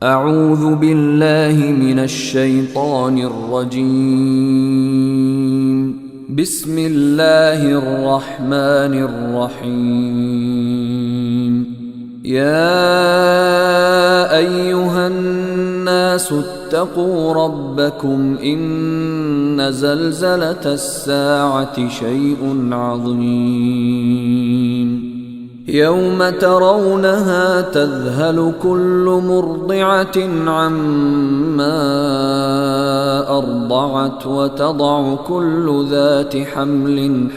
أعوذ بالله من الشيطان الرجيم. بسم الله الرحمن الرحيم. يا أيها الناس اتقوا ربكم إن زلزلة الساعة شيء عظيم يوم ترونها تذهل كل مرضعة عما أرضعت وتضع كل ذات حمل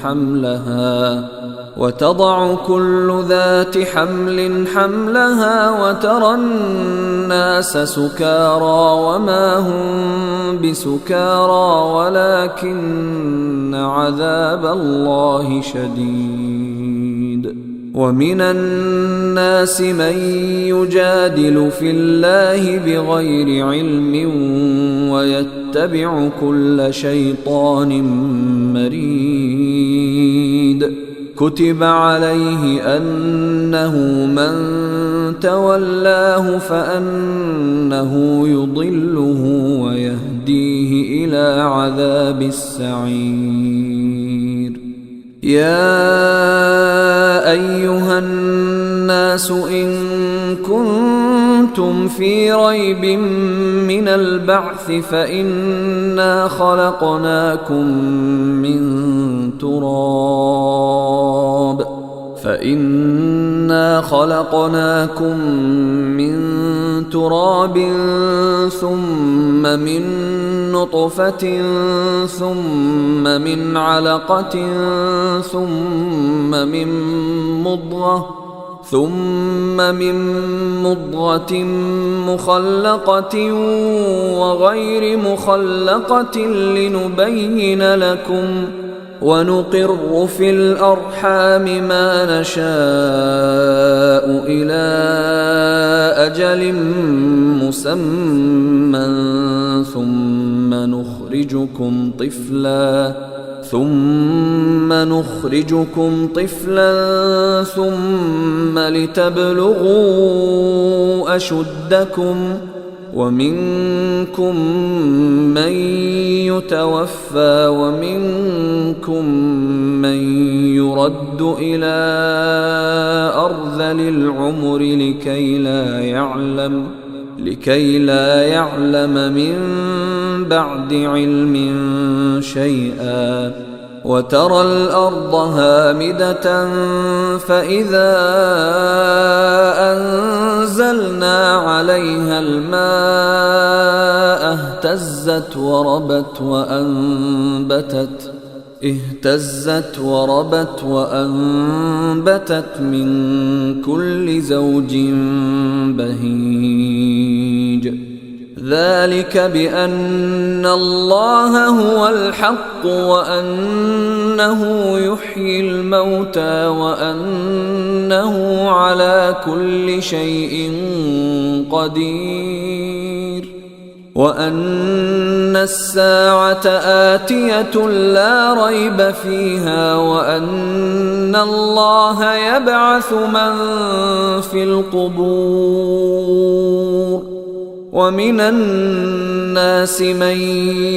حملها وترى الناس سكارى وما هم بسكارى ولكن عذاب الله شديد. ومن الناس من يجادل في الله بغير علم ويتبع كل شيطان مريد. كتب عليه أنه من تولاه فأنه يضله ويهديه إلى عذاب السعير. يا أيها الناس إن كنتم في ريب من البعث فإنا خلقناكم من تراب ثم من نطفة ثم من علقة ثم من مضغة مخلقة وغير مخلقة لنبين لكم ونقر في الأرحام ما نشاء إلى أجل مسمى ثم نخرجكم طفلا ثم لتبلغوا أشدكم ومنكم من يتوفى ومنكم من يرد إلى أرذل العمر لكي لا يعلم من بعد علم شيئا. وترى الأرض هامدة فإذا أنزلنا عليها الماء اهتزت وربت وأنبتت من كل زوج بهيج. ذلك بأن الله هو الحق وأنه يحيي الموتى وأنه على كل شيء قدير وأن الساعة آتية لا ريب فيها وأن الله يبعث من في القبور. ومن الناس من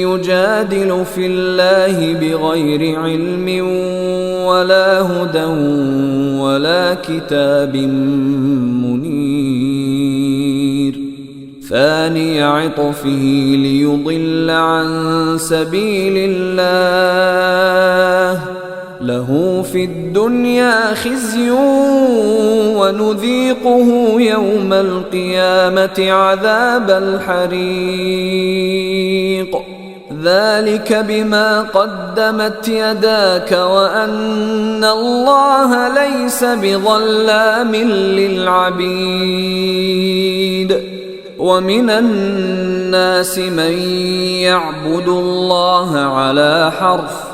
يجادل في الله بغير علم ولا هدى ولا كتاب منير. ثاني عطفه ليضل عن سبيل الله له في الدنيا خزي ونذيقه يوم القيامة عذاب الحريق. ذلك بما قدمت يداك وأن الله ليس بظلام للعبيد. ومن الناس من يعبد الله على حرف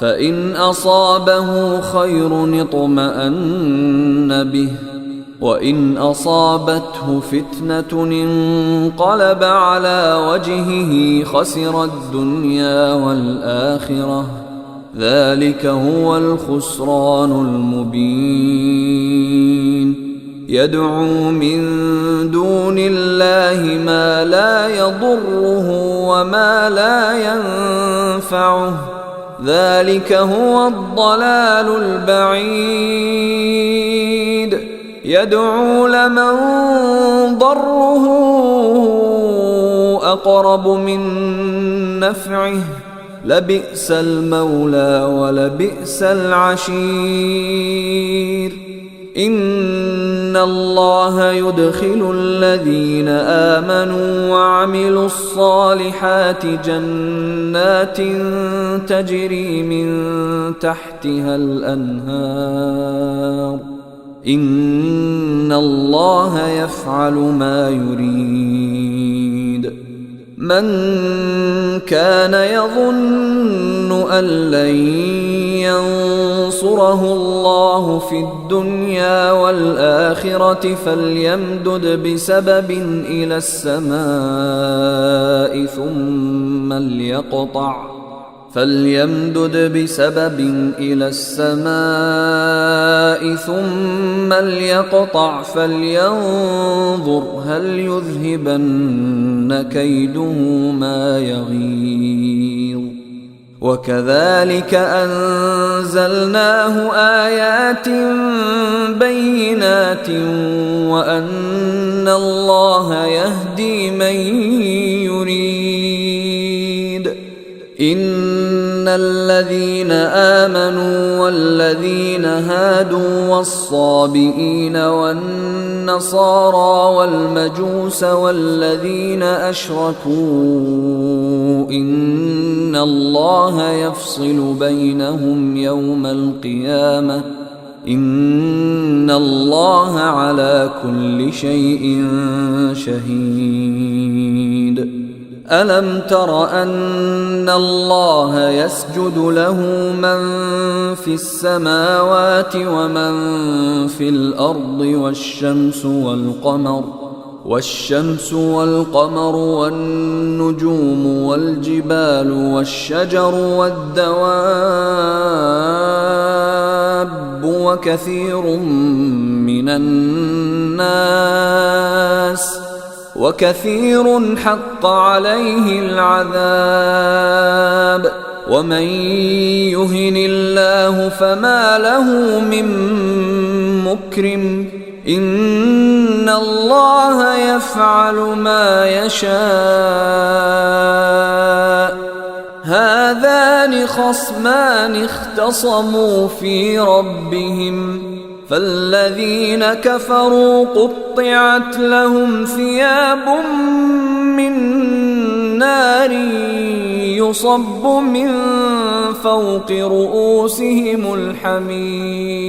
فإن أصابه خير اطمأن به وإن أصابته فتنة انقلب على وجهه خسر الدنيا والآخرة ذلك هو الخسران المبين. يدعو من دون الله الله ما لا يضره وما لا ينفعه، ذلك هو الضلال البعيد. يدعو لمن ضره أقرب من نفعه، لبئس المولى ولبئس العشير. إن الله يدخل الذين آمنوا وعملوا الصالحات جنات تجري من تحتها الأنهار، إن الله يفعل ما يريد. من كان يظن أن لن ينصره الله في الدنيا والآخرة فليمدد بسبب إلى السماء ثم ليقطع فلينظر هل يذهبن كيده ما يغيظ. وكذلك أنزلناه آيات بينات وأن الله يهدي من يريد. إن الذين آمنوا والذين هادوا والصابئين والنصارى والمجوس والذين أشركوا إن الله يفصل بينهم يوم القيامة، إن الله على كل شيء شهيد. ألم تر أن الله يسجد له من في السماوات ومن في الأرض والشمس والقمر والنجوم والجبال والشجر والدواب وكثير حق عليه العذاب. ومن يهن الله فما له من مكرم، إن الله يفعل ما يشاء. هذان خصمان اختصموا في ربهم، فالذين كفروا قطعت لهم ثياب من نار يصب من فوق رؤوسهم الحميم،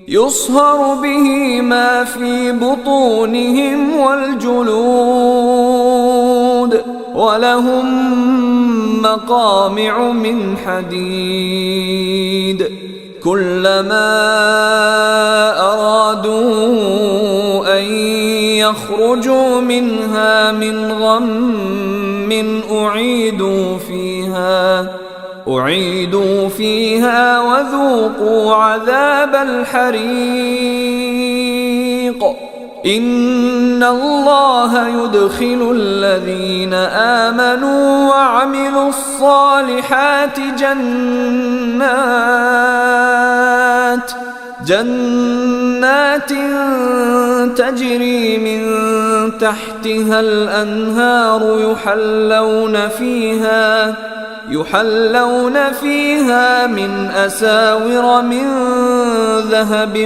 يصهر به ما في بطونهم والجلود، ولهم مقامع من حديد. كلما أرادوا أن يخرجوا منها من غم أعيدوا فيها وذوقوا عذاب الحريق. إن الله يدخل الذين آمنوا وعملوا الصالحات جنات تجري من تحتها الأنهار يحلون فيها من أساور من ذهب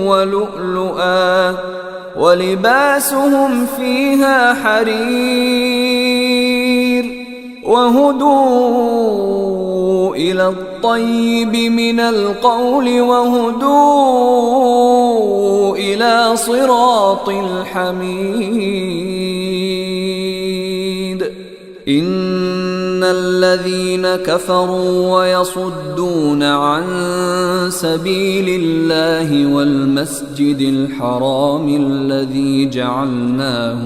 ولؤلؤا، ولباسهم فيها حرير. وهدوا إلى الطيب من القول وهدوا إلى صراط الحميد. إن الذين كفروا ويصدون عن سبيل الله والمسجد الحرام الذي جعلناه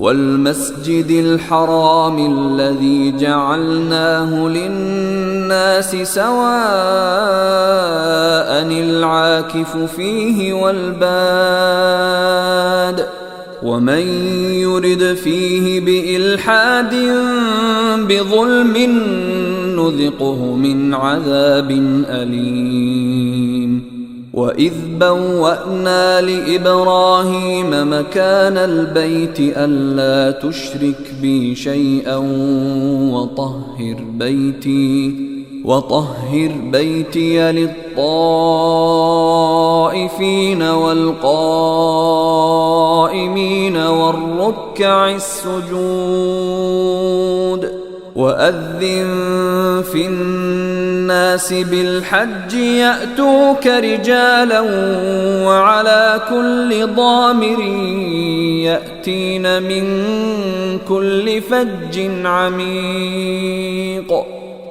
والمسجد الحرام الذي جعلناه للناس سواء العاكف فيه والباد ومن يرد فيه بإلحاد بظلم نذقه من عذاب أليم. وإذ بوأنا لإبراهيم مكان البيت ألا تشرك بي شيئا وطهر بيتي للطائفين والقائمين والركع السجود. وأذن في الناس بالحج يأتوك رجالا وعلى كل ضامر يأتين من كل فج عميق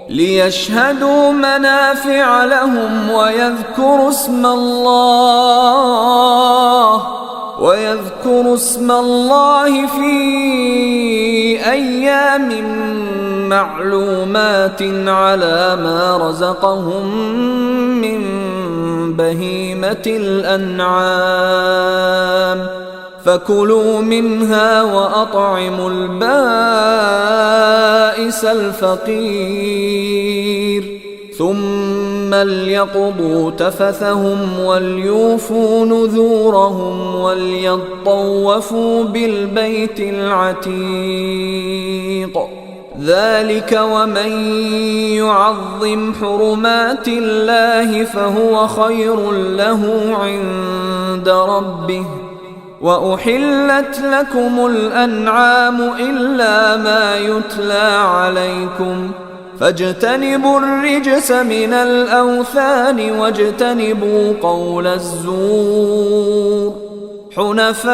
ليشهدوا منافع لهم ويذكروا اسم الله في أيام معلومات على ما رزقهم من بهيمة الأنعام فكلوا منها وأطعموا البائس الفقير ثم ليقضوا تفثهم وليوفوا نذورهم وليطوفوا بالبيت العتيق. ذلك ومن يعظم حرمات الله فهو خير له عند ربه. وأحلت لكم الأنعام إلا ما يتلى عليكم فاجتنبوا الرجس من الأوثان واجتنبوا قول الزور حنفاء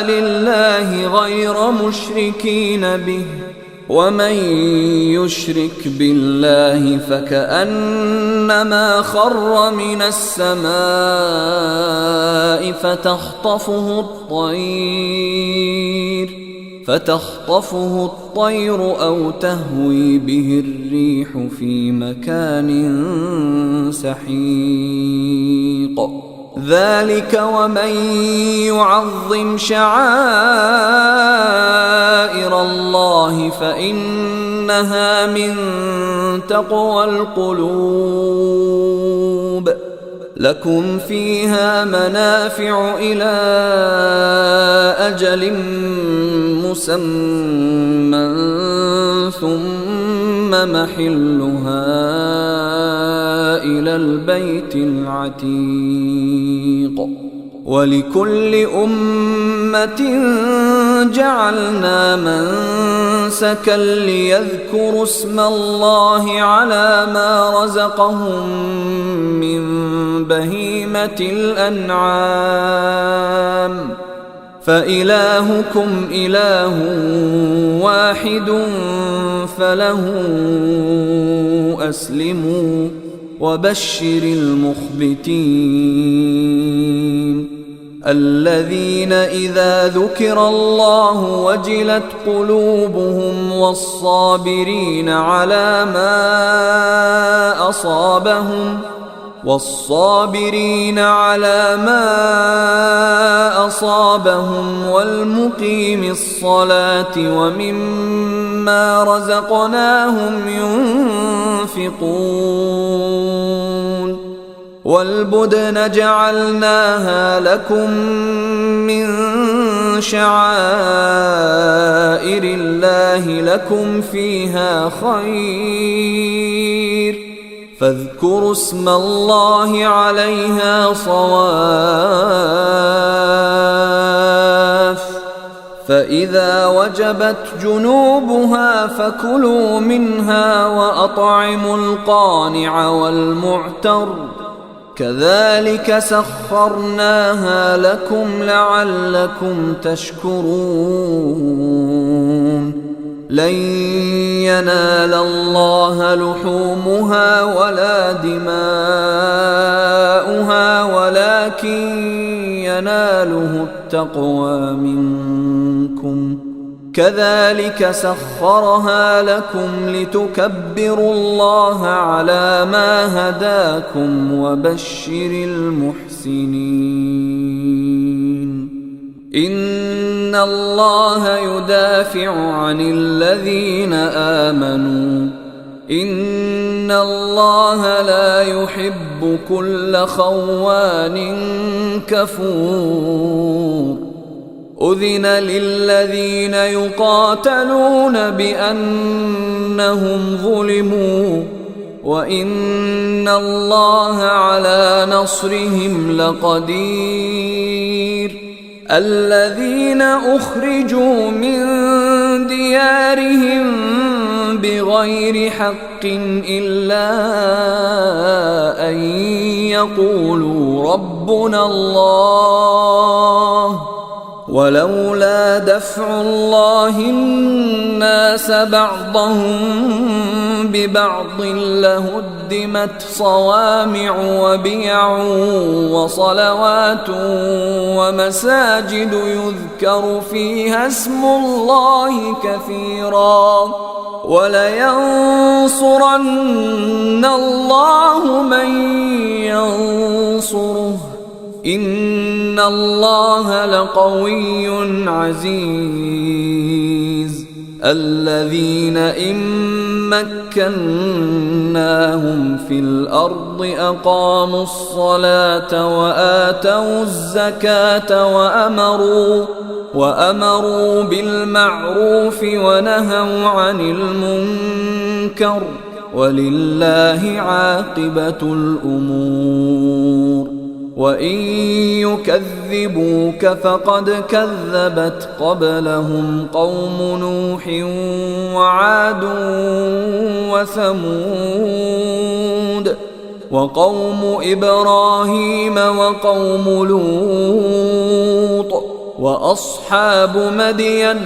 لله غير مشركين به ومن يشرك بالله فكأنما خر من السماء فتخطفه الطير أو تهوي به الريح في مكان سحيق. ذلك ومن يعظم شعائر الله فإنها من تقوى القلوب. لكم فيها منافع إلى أجل مسمى ثم محلها إلى البيت العتيق. ولكل أمة جعلنا منسكا ليذكروا اسم الله على ما رزقهم من بهيمة الأنعام فإلهكم إله واحد فله أسلموا وبشر المخبتين الذين إذا ذكر الله وجلت قلوبهم والصابرين على ما أصابهم والمقيم الصلاة ومما رزقناهم ينفقون. والبدن جعلناها لكم من شعائر الله لكم فيها خير فاذكروا اسم الله عليها صواف فإذا وجبت جنوبها فكلوا منها وأطعموا القانع والمعتر كذلك سخرناها لكم لعلكم تشكرون. لن ينال الله لحومها ولا دماؤها ولكن يناله التقوى منكم كذلك سخرها لكم لتكبروا الله على ما هداكم وبشر المحسنين إن الله يدافع عن الذين آمنوا إن الله لا يحب كل خوان كفور أذن للذين يقاتلون بأنهم ظلموا وإن الله على نصرهم لقدير الذين أخرجوا من ديارهم بغير حق إلا أن يقولوا ربنا الله ولولا دفع الله الناس بعضهم ببعض لهدمت صوامع وبيع وصلوات ومساجد يذكر فيها اسم الله كثيرا ولينصرن الله من ينصره إن الله لقوي عزيز الذين إن مكناهم في الأرض أقاموا الصلاة وآتوا الزكاة وأمروا بالمعروف ونهوا عن المنكر ولله عاقبة الأمور وإن يكذبوك فقد كذبت قبلهم قوم نوح وعاد وثمود وقوم إبراهيم وقوم لوط وأصحاب مدين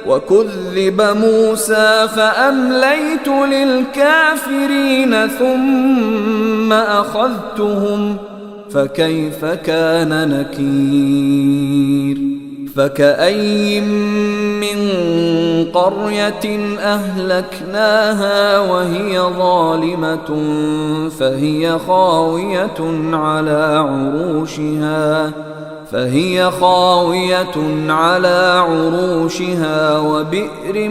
وكذب موسى فأمليت للكافرين ثم أخذتهم فكيف كان نكير فكأي من قرية أهلكناها وهي ظالمة فهي خاوية على عروشها وبئر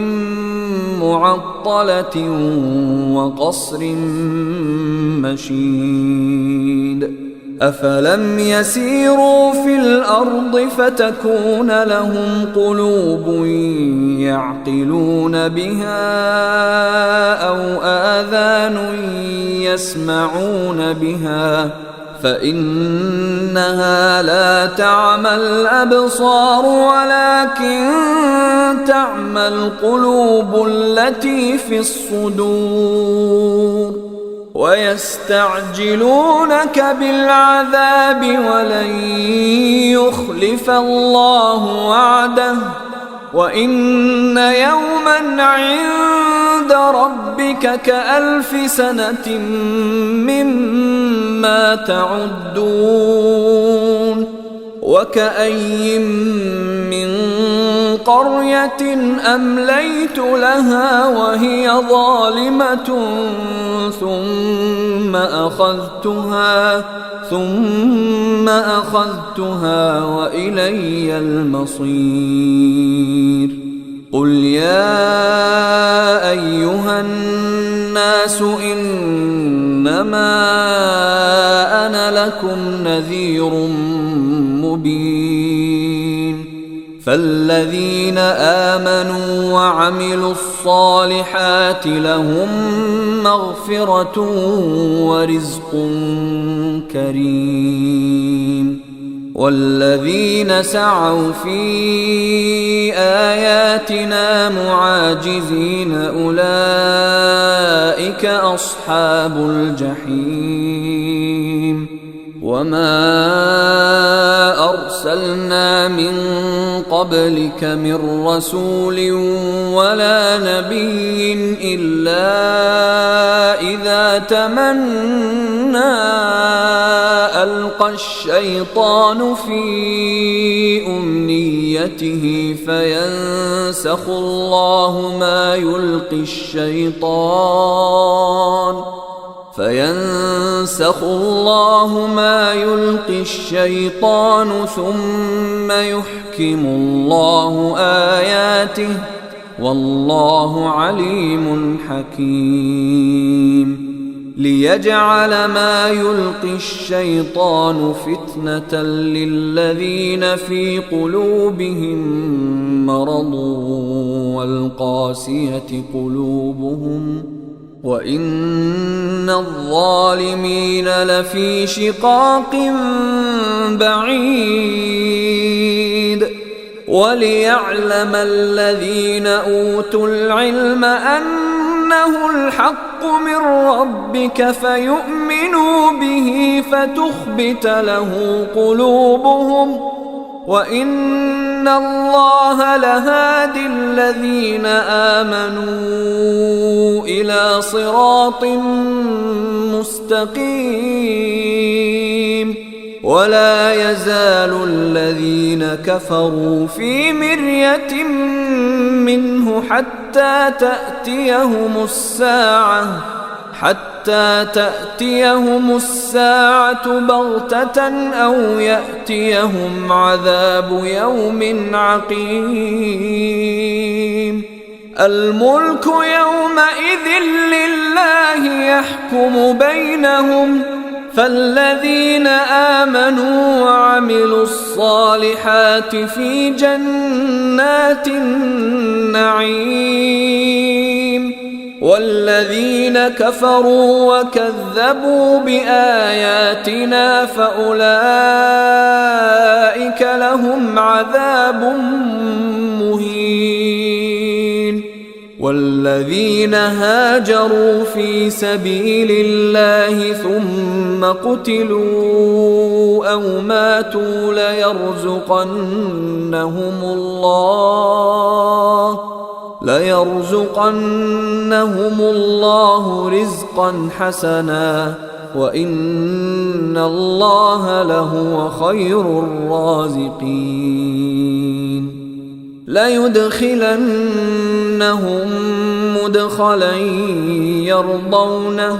معطلة وقصر مشيد أفلم يسيروا في الأرض فتكون لهم قلوب يعقلون بها أو آذان يسمعون بها فإنها لا تعمى الأبصار ولكن تعمى القلوب التي في الصدور ويستعجلونك بالعذاب ولن يخلف الله وعده وإن يوما عند ربك كألف سنة مما تعدون وكأي من قرية أمليت لها وهي ظالمة ثم أخذتها وإلي المصير قل يا أيها الناس إنما أنا لكم نذير مبين فالذين آمنوا وعملوا الصالحات لهم مغفرة ورزق كريم والذين سعوا في آياتنا معاجزين أولئك أصحاب الجحيم وما أرسلنا من قبلك من رسول ولا نبي إلا إذا تمنى ألقى يلقى الشيطان في أمنيته فينسخ الله ما يلقي الشيطان ثم يحكم الله آياته والله عليم حكيم ليجعل ما يلقي الشيطان فتنة للذين في قلوبهم مرض والقاسية قلوبهم وإن الظالمين لفي شقاق بعيد وليعلم الذين أوتوا العلم أنه الحق من ربك فيؤمنوا به فتخبت له قلوبهم وإن الله لهادي الذين آمنوا إلى صراط مستقيم ولا يزال الذين كفروا في مرية منه حتى تأتيهم الساعة بغتة أو يأتيهم عذاب يوم عقيم الملك يومئذ لله يحكم بينهم فالذين آمنوا وعملوا الصالحات في جنات النعيم والذين كفروا وكذبوا بآياتنا فأولئك لهم عذاب مهين والذين هاجروا في سبيل الله ثم قتلوا أو ماتوا ليرزقنهم الله رزقا حسنا وإن الله لهو خير الرازقين ليدخلنهم مدخلا يرضونه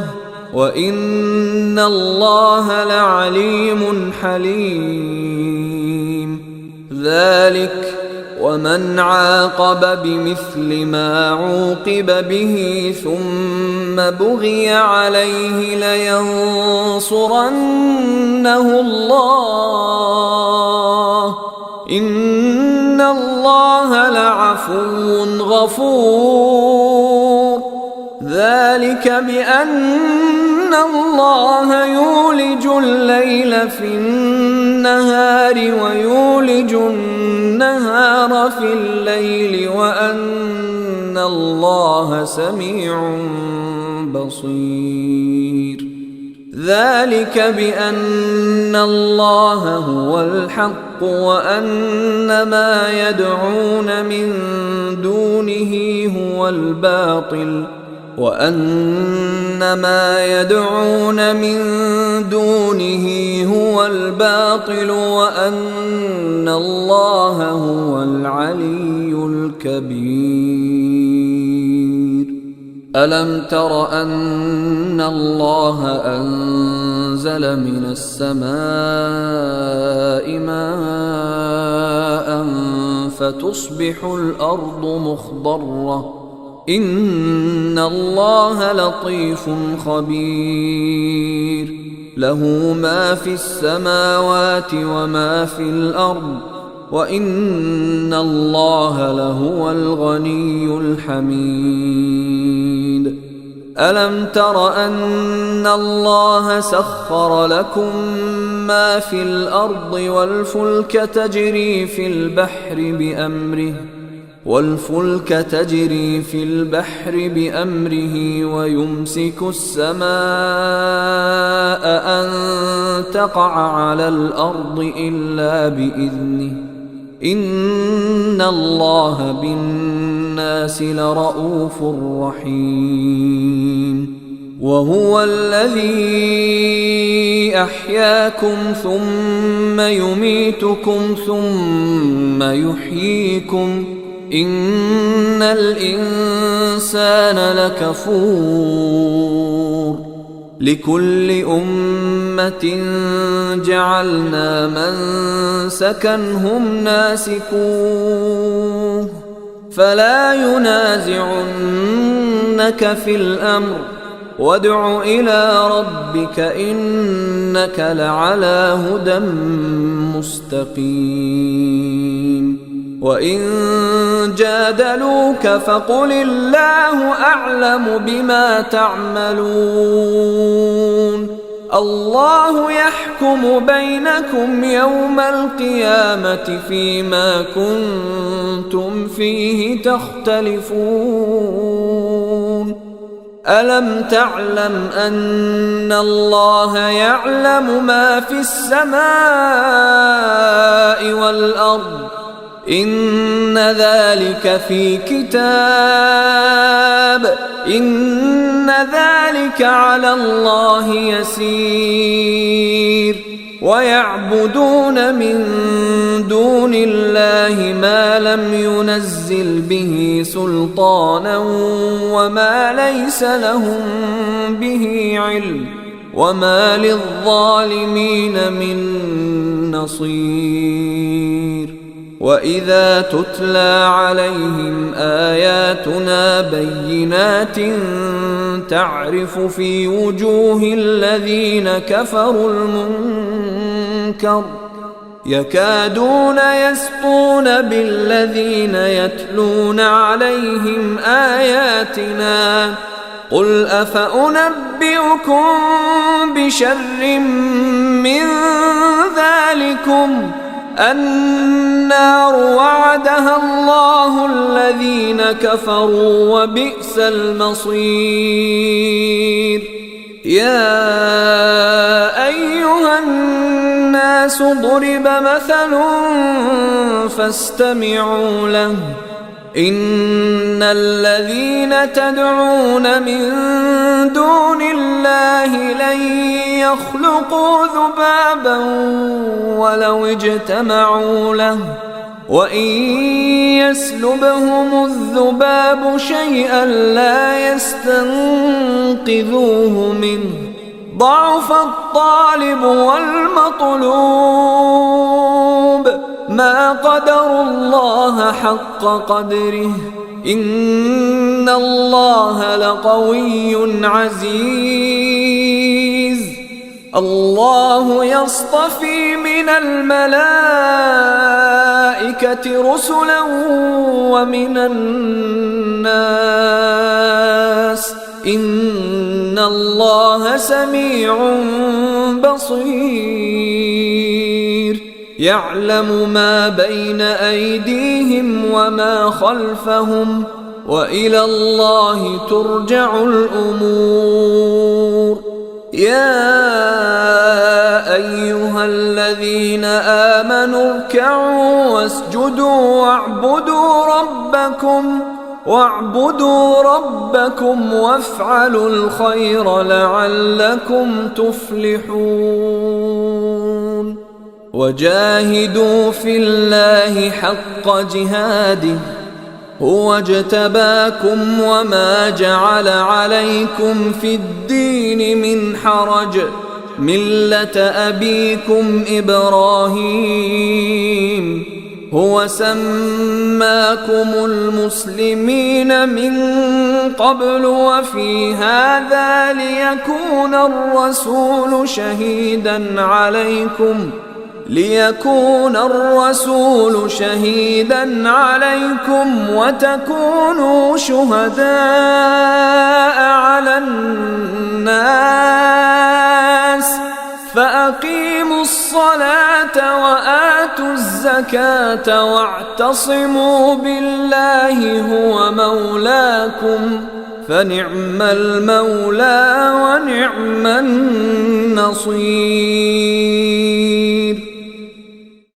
وإن الله لعليم حليم ذلك ومن عاقب بمثل ما عوقب به ثم بغي عليه لينصرنه الله إن الله لعفو غفور ذلك بأن الله يولج الليل في النهار ويولج النهار في الليل وأن الله سميع بصير ذلك بأن الله هو الحق وأن ما يدعون من دونه هو الباطل وأن ما يدعون من دونه هو الباطل وأن الله هو العلي الكبير ألم تر أن الله أنزل من السماء ماء فتصبح الأرض مخضرة إن الله لطيف خبير له ما في السماوات وما في الأرض وإن الله لهو الغني الحميد ألم تر أن الله سخر لكم ما في الأرض والفلك تجري في البحر بأمره ويمسك السماء أن تقع على الأرض إلا بإذنه إن الله بالناس لرؤوف رحيم وهو الذي أحياكم ثم يميتكم ثم يحييكم إن الإنسان لكفور لكل أمة جعلنا منسكا هم ناسكوه فلا ينازعنك في الأمر وادع إلى ربك إنك لعلى هدى مستقيم وإن جادلوك فقل الله أعلم بما تعملون الله يحكم بينكم يوم القيامة فيما كنتم فيه تختلفون ألم تعلم أن الله يعلم ما في السماء والأرض إن ذلك في كتاب إن ذلك على الله يسير ويعبدون من دون الله ما لم ينزل به سلطانا وما ليس لهم به علم وما للظالمين من نصير وإذا تتلى عليهم آياتنا بينات تعرف في وجوه الذين كفروا المنكر يكادون يسطون بالذين يتلون عليهم آياتنا قل أفأنبئكم بشر من ذلكم النار وعدها الله الذين كفروا وبئس المصير يا أيها الناس ضرب مثل فاستمعوا له إن الذين تدعون من دون الله لن يخلقوا ذبابا ولو اجتمعوا له وإن يسلبهم الذباب شيئا لا يستنقذوه منه ضعف الطالب والمطلوب ما قدروا الله حق قدره إن الله لقوي عزيز الله يصطفي من الملائكة رسلا ومن الناس إن الله سميع بصير يعلم ما بين أيديهم وما خلفهم وإلى الله ترجع الأمور يا أيها الذين آمنوا اركعوا واسجدوا واعبدوا ربكم وافعلوا الخير لعلكم تفلحون وجاهدوا في الله حق جهاده هو اجتباكم وما جعل عليكم في الدين من حرج ملة أبيكم إبراهيم هو سماكم المسلمين من قبل وفي هذا ليكون الرسول شهيدا عليكم وتكونوا شهداء على الناس فأقيموا الصلاة وآتوا الزكاة واعتصموا بالله هو مولاكم فنعم المولى ونعم النصير